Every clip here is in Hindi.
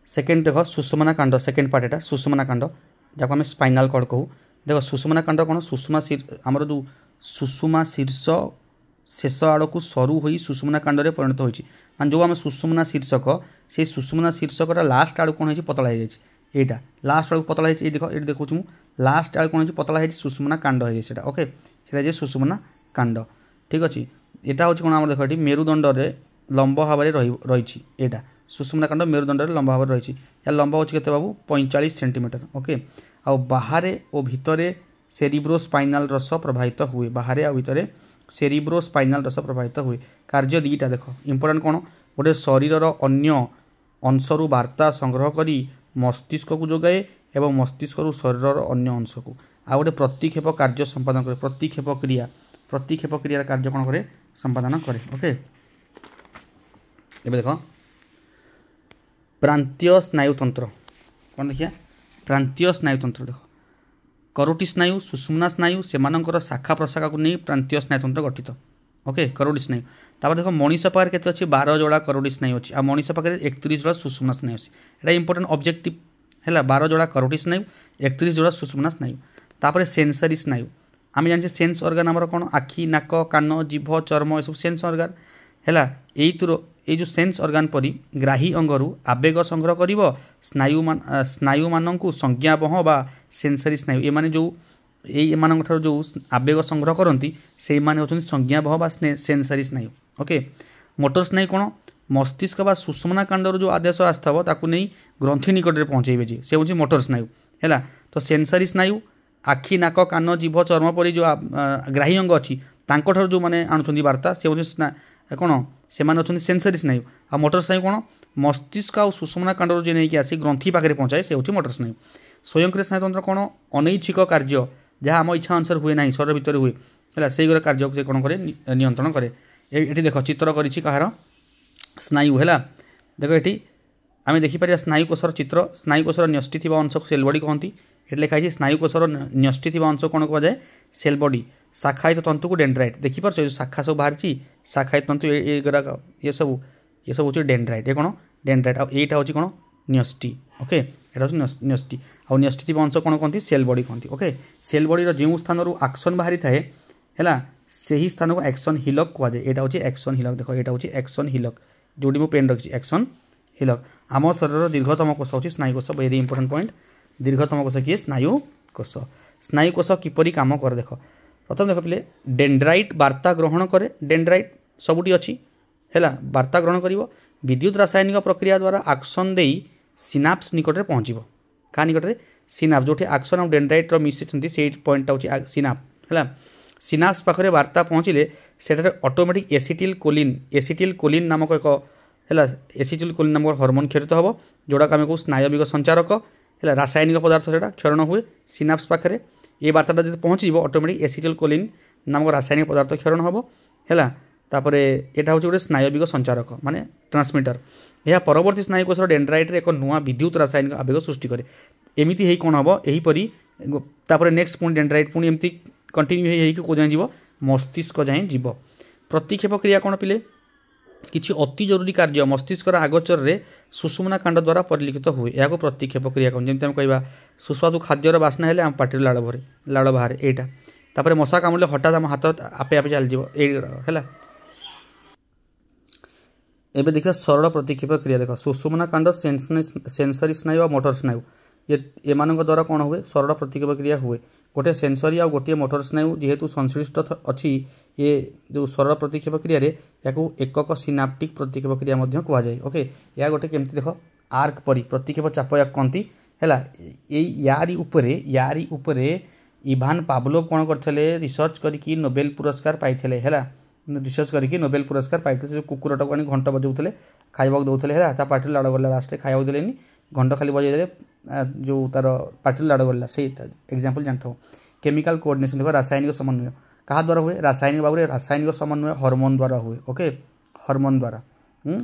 सेकेंड देख सुषुम्ना कांड सेकेंड पार्ट एटा सुषुम्ना कांड जहाँ आम स्पाइनाल कॉर्ड कहू देख सुषुम्ना कांड कौन आमर जो सुषुमा शीर्ष शेष आड़ को सरू हो सुषुम्ना कांड में परिणत होती मान जो आम सुषुम्ना शीर्षक से सुषुम्ना शीर्षकटा लास्ट आड़ कौन हो पतला हो जाइए लास्ट आड़ पतला देख ये देखो मुझे लास्ट आड़ कौन पतला है सुषुम्ना कांड हो जाए ओके से सुषुम्ना कांड ठीक अच्छे यहाँ हूँ कौन आम देख ये मेरुदंड में लंब भाव में रही यहाँ सुषुम्ना कांड मेरुदंड में लंब भाव में रही या लंब हो बाबू 45 सेंटीमीटर ओके आ बाहर और भितर सेरिब्रोस्पाइनाल रस प्रभावित हुए बाहर आ भितर सेरिब्रोस्पाइनाल रस प्रभावित हुए कार्य दीटा देख इंपोर्टाट कौन गोटे शरीर अन्य अंशरू वार्ता संग्रह करी मस्तिष्क को जोगाए एवं मस्तिष्क शरीर अन्य अंश को आ गोटे प्रतिक्षेप कार्य संपादन करे प्रतिक्षेप क्रिया कार्य कौन करे संपादन करे ओके एबे देख प्रांतीय स्नायुतंत्र कौन देखिए प्रांतीय स्नायुतंत्र देख करोटी स्नायु सुषुम्ना स्नायु सेमानंकर शाखा प्रशाखा को नहीं प्रांतीय स्नायुतंत्र गठित ओके करोटी स्नायु तापर देख मनीष पाखे केते अच्छी 12 जोड़ा करोटी स्नायु अच्छी आ मनीष पाखे 31 जोड़ा सुषुम्ना स्नायु अच्छी एटा इंपोर्टेंट ऑब्जेक्टिव है 12 जोड़ा करोटी स्नायु 31 जोड़ा सुषुम्ना स्नायु तापर सेंसरी स्नायु आम जाने सेन्स ऑर्गन आमर कौन आखि नाक कान जीभ चर्म ये सब सेन्स ऑर्गन है ये जो सेन्स ऑर्गन परी ग्राही अंगरू आवेग संग्रह करिवो स्नायु माननकु संज्ञा बह बा सेंसरी स्नायु ये माने जो एमान जो आवेग संग्रह करती से माने होचन संज्ञा बह बा सेंसरी स्नायु ओके मोटर स्नायु कौन मस्तिष्क बा सुषुम्ना कांडर जो आदेश आसथबो ताकु नहीं ग्रंथि निकट में पहुँचेबे जे से होची मोटर स्नायु है तो सेंसरी स्नायु आखि नाक कान जीभ चर्म परी जो ग्राही अंग अच्छी तांको जो मैंने आणुछंती वार्ता से होची कौन से मैंने सेंसरी स्नायु आ मोटर स्नायु कौन मस्तिष्क आ सुषुम्ना कांडर जो नहीं आसी ग्रंथि पाखे पहुँचाए से होची मोटर स्नायु स्वयंक्रिय स्नायुतंत्र कौन अनैच्छिक कार्य जहाँ आम इच्छा अनुसार हुए ना शरीर भितर हुए है से कार्य से कौन करे नियंत्रण करे ये देख चित्र करिछि कहार स्नायु है देख ये आम देखिपर स्नायुकोशर चित्र स्नायुकोशर न्यष्टि थी अंश को सेल बॉडी कहती ये लिखाई स्नायुकोशर न्यष्टि थी अंश कौन कहुए सेल बॉडी शाखायित तंतु को डेंड्राइट देखिपार जो शाखा सब बाहरी शाखायित तंतु ये सब हूँ डेंड्राइट ये कौन डेंड्राइट आईटा हूँ कौन न्यष्टि ओके यहाँ हूँ न्यष्टि आउ न्यष्टि थी अंश कौन कहती सेल बॉडी कहती ओके सेल बॉडी जो स्थान एक्शन बाहरी थाए है से ही स्थान को एक्शन हिलक कहुए यहाँ हूँ एक्शन हिलक देख यहाँ हूँ एक्शन हिलक जोटी मुझे पेन रखी एक्शन हिलक आम शरीर दीर्घतम कोष हूँ स्नायुकोश वेरी इंपोर्टेंट पॉइंट दीर्घतम कोष किए स्नायुकोश किपरि काम कर देख प्रथम देख पे डेंड्राइट वार्ता ग्रहण करे डेंड्राइट सबुटी अच्छी है वार्ता ग्रहण कर विद्युत रासायनिक प्रक्रिया द्वारा आक्सन दे सिनाप्स निकट में पहुँचो क्या निकट में सिनाप्स जो आक्सन और डेंड्राइट मिशिंट से पॉइंट हूँ सिनाप है सिनाप्स पाखे वार्ता पहुँचले से ऑटोमेटिक एसिटिल कोलिन नामक एक है एसिटिल कोलिन नामक हार्मोन क्षरित हम जोड़ा आम कहूँ स्नायविक संचारक है रासायनिक पदार्थ से क्षरण हुए सिनाप्स पाखे ये वार्ता जब पहुँच ऑटोमेटिक एसिटिल कोलिन नामक रासायनिक पदार्थ क्षरण हम है तापर यहाँ हूँ गोटे स्नायविक संचारक माने ट्रांसमिटर यह परवर्ती स्नायुकोश डेंड्राइट एक नुआ विद्युत रासायनिक आवेग सृष्टि करे एमती ही कौन हम यहीपरी तापर नेक्स्ट पुणी डेंड्राइट पुणी एमती कंटिन्यू हो जाए जीव मस्तिष्क जाए जीव प्रतिक्षेप क्रिया कौन पिले किसी अति जरूरी कार्य मस्तिष्क आगोचर में सुषुम्ना कांड द्वारा परिलिखित हुए या प्रतिक्षेप क्रिया कौन जमी कह सुस्वादु खाद्यर बास्ना है पार्टी लाड़ बाहर यहाँ तापर मशा कामुड़े हठात आम हाथ आपे आपे चल है एबे देखिए सरल प्रतिक्षेप क्रिया देख सुषुम्ना कांड सेंसरी स्नायु और मोटर स्नायु ये मान द्वारा कौन हुए सरल प्रतिक्षेप क्रिया हुए गोटे सेंसरी और गोटे मोटर स्नायु जेहेतु संश्लिष्ट अच्छी ये जो सरल प्रतिक्षेप क्रिया या एकक सिनाप्टिक प्रतिक्षेप क्रिया कहुए ओके या गोटे केमती देख आर्क परी प्रतिक्षेप चाप या कहती है यारी उपरे इभान पावलोव कौन करते रिसर्च करके नोबेल पुरस्कार पाई है रिसर्च करके नोबेल पुरस्कार पाई जो कुकुरटा को घंट बजाऊे खाइबा दौले है पार्टी लाड़ गला लास्ट खाइबा देलेनी घंट खाली बजाई जो तार पार्टी लाड़ गला से एग्जांपल जानता हूँ केमिकल कोऑर्डिनेशन देखो रासायनिक समन्वय क्या द्वारा हुए रासायनिक भाव में रासायनिक समन्वय हार्मोन द्वारा हुए ओके हार्मोन द्वारा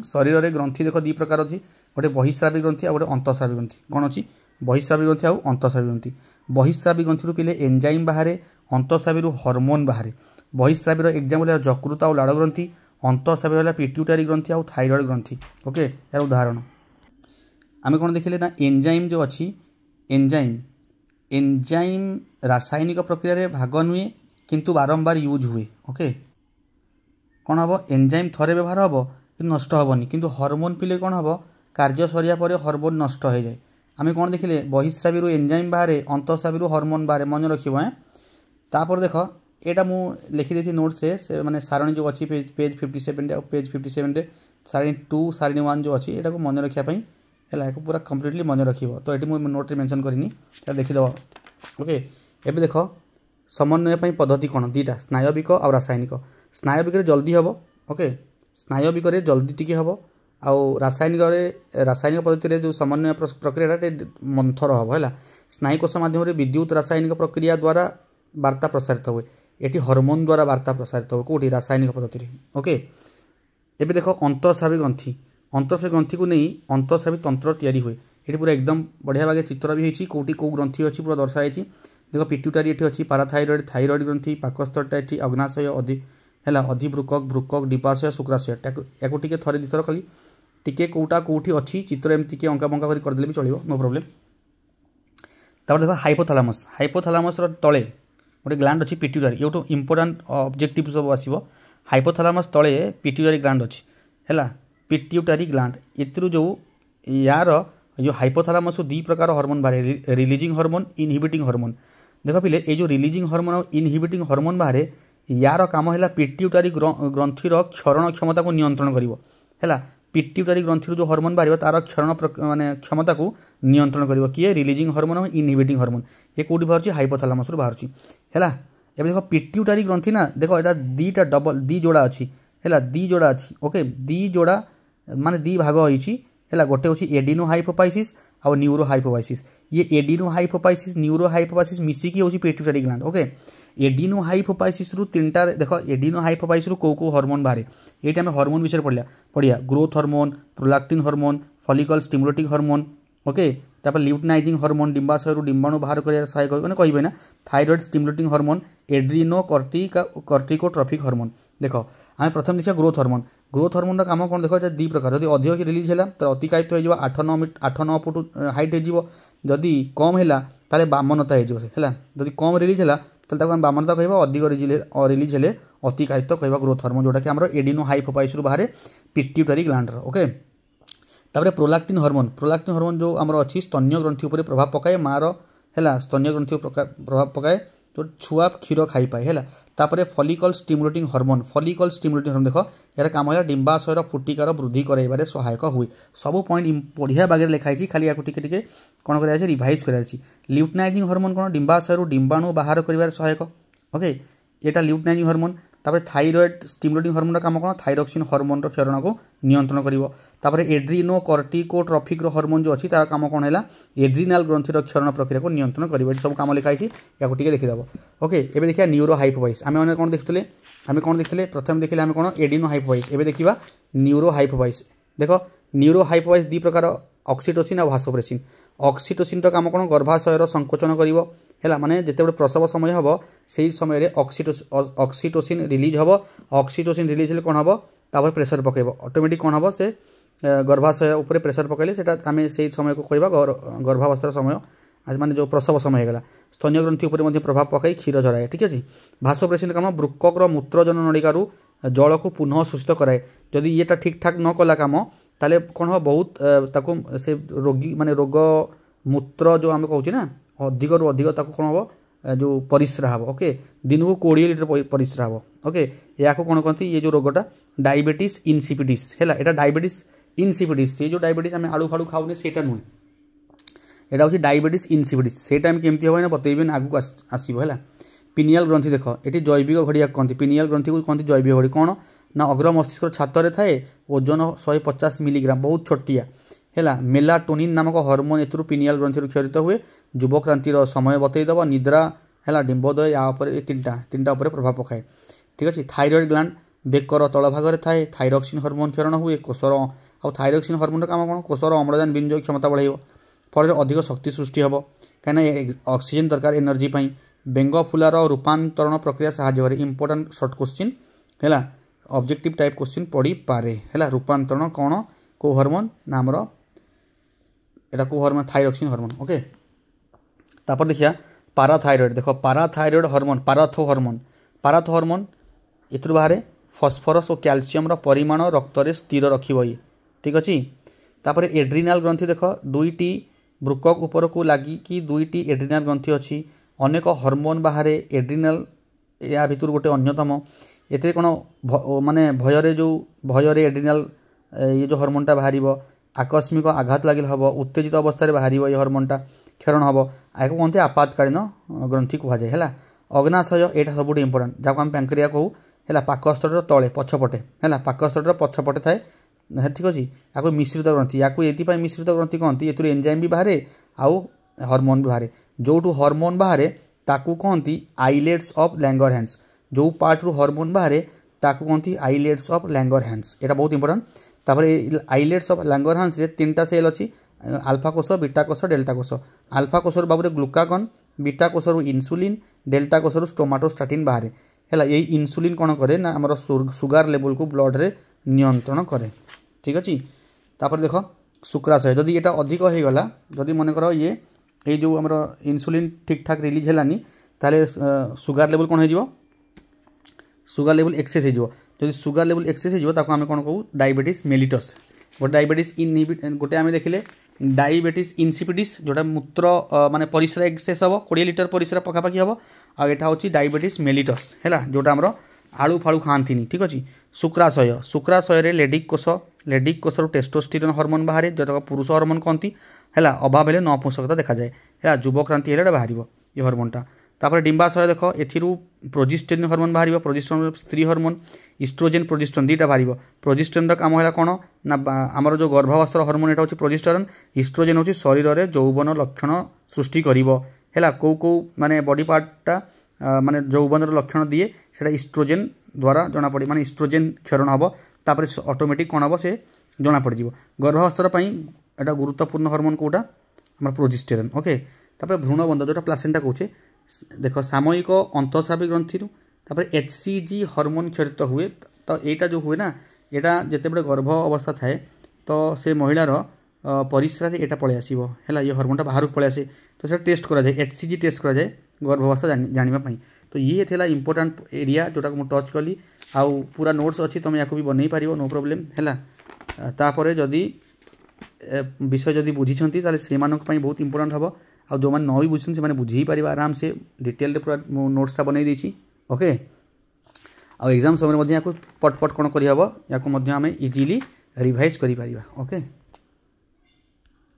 शरीर में ग्रंथि देख दी प्रकार अच्छी गोटे बहिस्रावी ग्रंथि और गोटे अंतःस्रावी ग्रंथि कौन अच्छी बहिस्रावी ग्रंथि आउ अंतःस्रावी ग्रंथि बहिस्रावी ग्रंथि पिले एंजाइम बाहर अंतःस्रावी हार्मोन बाहर बहिस्रावी एग्जाम्पल यकृत और लाड़ ग्रंथि अंतःस्रावी पिट्यूटारी ग्रंथि और थायरॉइड ग्रंथि ओके यार उदाहरण आम कौन देखिले ना एंजाइम जो अच्छी एंजाइम रासायनिक प्रक्रिया रे भाग नुहे किंतु बारंबार यूज हुए। ओके कौन हम एंजाइम थरे व्यवहार हम कि नष्ट हेनी किंतु हॉर्मोन पिले कौन हम कार्य सरिया पर हॉर्मोन नष्ट हो जाए। आम कौन देखिले बहिस्रावी एंजाइम बाहर अंतःस्रावी हॉर्मोन बाहर मन रखिए। तापर देख यहाँ मुझे लिखिदे नोट्स से मैंने सारणी जो अच्छी पेज 57 पेज 57 सारणी 2 सारणी 1 जो अच्छी यहाँ को मन रखापी है पूरा कम्प्लीटली मन रख। तो ये मुझे नोट मेंशन करनी देखीद। ओके एबे देख समन्वय पद्धति कौन दीटा स्नायविक और रासायनिक। स्नायविक जल्दी हम। ओके स्नायविक जल्दी टी हम आउ रासायनिक पद्धति जो समन्वय प्रक्रिया मंथर हम है। स्नायुकोश माध्यम विद्युत रासायनिक प्रक्रिया द्वारा वार्ता प्रसारित हुए। ये हॉर्मोन द्वारा वार्ता प्रसारित हुए कौटी रासायनिक पद्धति। ओके एबे देख अंतःस्रावी ग्रंथि को नहीं अंतःस्रावी तंत्र तैयारी हुए। ये पूरा एकदम बढ़िया भागे चित्र भी होती कौटी कौ ग्रंथि अच्छी पूरा दर्शाई। देख पिट्यूटारी ये अच्छी पाराथायरॉइड थायरॉइड ग्रंथि पाकस्थलटा ये अग्नाशय अधिभृकक भृकक डिपाशय शुक्राशय या थे दिथर खाली टिके कौटा कौटी अच्छी चित्र एमती अंका बंका करदे भी चलो नो प्रॉब्लम। तापर देख हाइपोथालामस तले गोटे ग्लैंड अच्छी पिट्यूटारी ये गोटे इंपोर्टाट ऑब्जेक्टिव सब आसो। हाइपोथालामस तले पिट्यूटारी ग्लैंड अच्छी है पिट्यूटारी ग्लैंड एथुरु जो यार जो हाइपोथालामस दी प्रकार हार्मोन बाहर रिलीजिंग हार्मोन इनहिबिटिंग हार्मोन। देख पिले ये जो रिलीजिंग हार्मोन और इनहिबिटिंग हार्मोन बाहर यार काम है पिट्यूटारी ग्रंथिर क्षरण क्षमता को नियंत्रण कर। पिट्यूटारी ग्रंथि जो हार्मोन बाहर तार क्षरण माने क्षमता को नियंत्रण कर किए रिलीजिंग हार्मोन और इनहिबिटिंग हार्मोन ये कौटी बाहर हाइपोथालामस बाहर है। एबे देख पिट्यूटारी ग्रंथि ना देख यहाँ दीटा डबल दी जोड़ा अच्छी है दी जोड़ा अच्छी। ओके दी जोड़ा माने दी भाग होती है गोटे हूँ एडिनो हाइपोपाइसिस और न्यूरो हाइपोपाइसिस। ये एडिनो हाइपोपाइसिस न्यूरो हाइपोपाइसिस मिसिकी हूँ पिट्यूटारी ग्लैंड। ओके एडिनो हाइपोपाइसिस रु 3टा देख एडिनो हाइपोपाइसिस रु कौ हार्मोन बाहर ये आम हार्मोन विषय पढ़िया growth hormone prolactin hormone follicle stimulating hormone. Okay तापर ल्यूटिनाइजिंग हार्मोन डिंबाशय डिंबाणु बाहर कर सहायक मैंने कहे ना थायरॉइड स्टिमुलेटिंग हार्मोन एड्रिनो कॉर्टिकोट्रॉफिक हार्मोन। देख आम प्रथम देखिए ग्रोथ हार्मोन काम कौन देख दी प्रकार जब अधिक रिलीज है तो अतिकायित हो 8-9 फुट हाइट होदी कम है ताले बामनता है जब कम रिलीज है तो बामनता कह अधिक रिलीज है अतिकायित कह ग्रोथ हार्मोन जोटा कि आम एडिनो हाइपोपाइसिस बाहर पिट्यूटारी ग्लैंड। ओके तापर प्रोलैक्टिन हार्मोन जो आम अच्छी स्तन्य ग्रंथि उपर प्रभाव पकाए मार है स्तन्य ग्रंथि प्रभाव पकाए जो छुआ क्षीर खाई पाए है। तापर फॉलिकल स्टिमुलेटिंग हार्मोन देख यार काम है डिंबाशयर फुटिकार वृद्धि कराइबारे सहायक हुए। सब पॉइंट बढ़िया बागे लिखाई खाली या टिके कौन कर रिवाइज कर। ल्यूटिनाइजिंग हार्मोन कौन डिंबाशयर डिंबाणु बाहर कर सहायक। ओके यहाँ ल्यूटिनाइजिंग हार्मोन। तापर थायरॉइड स्टिमुलेटिंग हार्मोन काम कौन थायरॉक्सिन हार्मोन क्षरण को नियंत्रण कर। एड्रिनो कॉर्टिकोट्रॉफिक हार्मोन जो अच्छी तार काम कौन है एड्रिनाल ग्रंथि क्षरण प्रक्रिया को नियंत्रण कर सब काम लिखाई या देखीदेव। ओके एबे देखिए न्यूरो हाइपोपाइसिस आम कौन देखते प्रथम देखिए आम कौन एडिनो हाइपोपाइसिस एबे देखिए न्यूरो हाइपोपाइसिस। देख न्यूरो हाइपोपाइसिस दी प्रकार ऑक्सीटोसिन और भासोप्रेसिन। ऑक्सीटोसिन काम कौन गर्भाशयर संकोचन कर माने जिते प्रसव समय हम से समय ऑक्सीटोसिन रिलीज हम ऑक्सीटोसिन रिलीज हेल्ले कौन हम तापर प्रेसर पकेब ऑटोमेटिक कौन हम से गर्भाशय उपर प्रेसर पकड़े से आम से समय को कहवा गर्भावस्थार समय आज माने जो प्रसव समय होगा स्तन्य ग्रंथि उपर प्रभाव पकई क्षीर झराए। ठीक अच्छे भासोप्रेसिन काम वृक्कर मूत्रजन नलिकारु जल को पुनः शोषित कराए। जदि ये ठीक ठाक न कला काम ताले कौन हम बहुत ताको से रोगी माने रोग मूत्र जो आम कहूँ ना अधिक रु अधिक कौन हम जो परिस्रा हम। ओके दिन को 20 लीटर परिस्रा हम। ओके या कौन कहते ये जो रोगटा डायबिटीज इनसिपिडिस है यहाँ डायबिटीज इनसिपिडिस ये जो डायबिटीज आम आलू फाड़ू खाऊनी से नुहे यहाँ हूँ डायबिटीज इनसिपिडिस से टाइम केमती हम ना बतेबी आगू आसो है। पिनियल ग्रंथि देख ये जैविक घड़िया कहते पिनियल ग्रंथि को कहते जैविक घड़ी कौन ना अग्र मस्तिष्क छाତରେ थाए ओजन 150 मिलीग्राम बहुत छोटिया है। मेलाटोनिन नामक हार्मोन एथुरु पिनियल ग्रंथि क्षरित हुए युवक्रांतिर समय बतईदेव निद्रा है डिंबोदय या तीनटा उपर प्रभाव पकाए। ठीक अच्छे थायरॉइड ग्लैंड बेकर तल भाग थाए थायरॉक्सिन हार्मोन क्षरण हुए कोषर आ थायरॉक्सिन हार्मोन काम कौन कोषर अम्लजान विनियोग क्षमता बढ़ाइब फल अधिक शक्ति सृष्टि हम कहीं ऑक्सीजन दरकार एनर्जी बेंग फुलार रूपांतरण प्रक्रिया साहाय्य इंपोर्टाट सर्ट क्वेश्चन है ऑब्जेक्टिव टाइप क्वेश्चन पड़ी पारे है। रूपांतरण कौन को हार्मोन ना आमर एटा को हार्मोन थायरॉक्सिन हार्मोन ओके। तापर देखिया पाराथायरॉइड देख पाराथायरॉइड हार्मोन पाराथो हार्मोन एथुर बाहर फॉस्फोरस और कैल्शियम रो परिमाण रक्त रे स्थिर रखिबो ये ठीक अछि। तापर एड्रिनाल ग्रंथि देख दुईटी ब्रुकक ऊपर को लगी कि दुईटी एड्रिनाल ग्रंथि अछि अनेक हार्मोन बाहर एड्रिनाल या भितर गोटे अन्यतम एते कोन माने भयर एड्रिनाल ये जो हार्मोनटा बाहर आकस्मिक आघात लगे हम उत्तेजित अवस्था बाहर ये हार्मोनटा क्षरण हम आपको कहते आपातकालीन ग्रंथि कहुए है। अग्नाशय यहाँ सब इंपोर्टाट जहाँ आम पैंक्रिया कहू है पाकस्तर तले पछपटे है पाकस्तर पछपटे थाए ठीक अच्छे या मिश्रित ग्रंथि या मिश्रित ग्रंथि कहती ये एंजाइम भी बाहर आउ हार्मोन भी बाहर जो हार्मोन बाहर ताकू कहती आइलेट्स ऑफ लैंगरहैंस जो पार्ट रु हार्मोन बाहर ताकू कहती आइलेट्स ऑफ लैंगरहैंस यहाँ बहुत इंपोर्टाट। तापर आइलेट्स ऑफ लैंगरहैंस रे 3टा सेल अच्छी आल्फा कोष बीटा कोष डेल्टा कोष आल्फा कोष बाबू ग्लूकागन बीटा कोष इन्सुलिन डेल्टा कोष स्टोमाटोस्टाटिन बाहर है। यही इन्सुलिन कौन करे ना आमर सुगार लेवल को ब्लड रे नियंत्रण करे ठीक अच्छे। तापर देख शुक्राशय जदि ये अधिक हो गला जदि मनकर ये जो आमर इन्सुलिन ठीक ठाक रिलीज है ताले सुगार लेवल कौन हो सुगार लेवल एक्सेस हो जदि सुगार लेवल एक्सेस हो आम कौन कहू डायबिटीज मेलिटस गोटे डायबिटीज गोटे आम देखिले डायबिटीज इनसिपिडिस जोटा मूत्र माने परिस्रा एक्सेस हम 20 लिटर परिस्रा पखापाखि हम आटा हूँ डायबिटीज मेलिटस है जोटा आमर आलू फाड़ू खाती ठीक अच्छे। शुक्राशय लेडिक कोष टेस्टोस्टेरोन हार्मोन बाहर जो पुरुष हार्मोन कहती है अभाव है नपुंसकता देखा जाए है युवक्रांति है बाहर ये हार्मोनटा। तापर डिंबाशय देख एथिरू प्रोजेस्टेरोन हार्मोन बाहर प्रोजेस्टेरोन स्त्री हार्मोन इस्ट्रोजेन प्रोजेस्टेरोन दुईटा बाहर प्रोजेस्टेरोन काम है कौन ना आमर जो गर्भावस्थार हार्मोन यहाँ हूँ प्रोजेस्टेरोन इस्ट्रोजेन हूँ शरीर में यौवन लक्षण सृष्टि कर कौ माने बॉडी पार्टा माने यौवन लक्षण दिए से इस्ट्रोजेन द्वारा जना पड़े माने इस्ट्रोजेन क्षरण हम तापर ऑटोमेटिक कौन हम से जना पड़ गर्भावस्थार एटा गुरुत्वपूर्ण हार्मोन कोटा आम प्रोजेस्टेरोन ओके। तापर भ्रूणबंध जोटा प्लासेंटा कहे देख सामयिक अंतःस्रावी ग्रंथि तापर HCG हार्मोन क्षरित हुए तो यहाँ जो हुए ना यहाँ जिते बड़े गर्भ अवस्था थाए तो से महिलार परिस्रा यहाँ पलि आसो है ये हार्मोनटा बाहर पलि आसे तो से टेस्ट करा जाए HCG टेस्ट करा जाए गर्भावस्था जानापी। तो ये थिला इंपोर्टाट एरिया जोटा को टच कली आउ पूरा नोट्स अच्छी तुम या भी बनई पार नो प्रोब्लेम है। तापर जदि विषय जदि बुझी से बहुत इंपोर्टाट हम आ जो मैंने न भी बुझे से बुझे पार आराम से डिटेल पूरा नोट्सटा बनई देती ओके। आ एग्जाम समय पटपट कौन करहब या इजिली रिवाइज कर ओके।